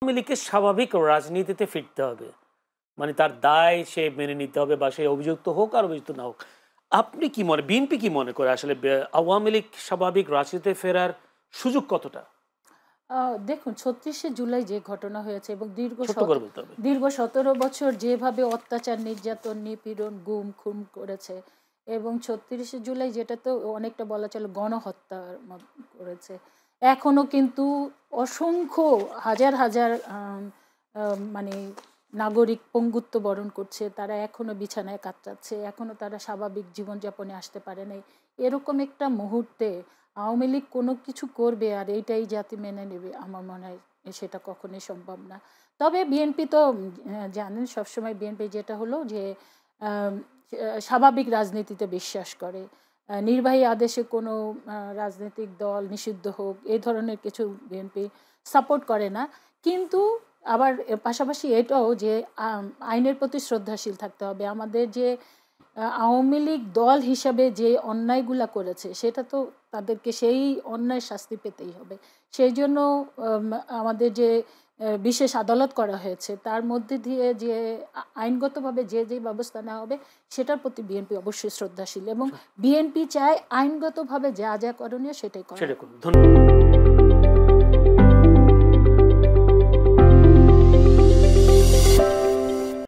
আওয়ামী লীগকে স্বাভাবিক রাজনীতিতে ফিরতে হবে, মানে তার দায় সে মেনে নিতে হবে, বা সে অভিযুক্ত হোক আর অভিযুক্ত না হোক। আপনি কি মনে, বিএনপি কি মনে করে আসলে আওয়ামী লীগ স্বাভাবিক রাজনীতিতে ফেরার সুযোগ কতটা? দেখুন ৩৬শে জুলাই যে ঘটনা হয়েছে এবং ছোট্ট করে বলতে হবে। দীর্ঘ ১৭ বছর যেভাবে অত্যাচার, নির্যাতন, নিপীড়ন, গুম খুন করেছে এবং ৩৬শে জুলাই যেটা তো অনেকটা বলা চলে গণহত্যার করেছে। এখনো কিন্তু অসংখ্য হাজার হাজার মানে নাগরিক পঙ্গুত্ব বরণ করছে, তারা এখনো বিছানায় কাতরাচ্ছে, এখনো তারা স্বাভাবিক জীবনযাপনে আসতে পারে নাই। এরকম একটা মুহূর্তে আওয়ামী লীগ কোনো কিছু করবে আর এইটাই জাতি মেনে নেবে, আমার মনে হয় সেটা কখনোই সম্ভব না। তবে বিএনপি তো জানেন সবসময় বিএনপি যেটা হলো যে স্বাভাবিক রাজনীতিতে বিশ্বাস করে। নির্বাহী আদেশে কোনো রাজনৈতিক দল নিষিদ্ধ হোক এই ধরনের কিছু বিএনপি সাপোর্ট করে না। কিন্তু আবার পাশাপাশি এটাও যে আইনের প্রতি শ্রদ্ধাশীল থাকতে হবে। আমাদের যে আওয়ামী লীগ দল হিসাবে যে অন্যায়গুলা করেছে সেটা তো তাদেরকে সেই অন্যায় শাস্তি পেতেই হবে। সেই জন্য আমাদের যে বিশেষ আদালত করা হয়েছে তার মধ্যে দিয়ে যে আইনগতভাবে যে যে ব্যবস্থা নেওয়া হবে সেটার প্রতি বিএনপি অবশ্যই শ্রদ্ধাশীল এবং বিএনপি চায় আইনগতভাবে যা যা করণীয় সেটাই করা। ধন্যবাদ।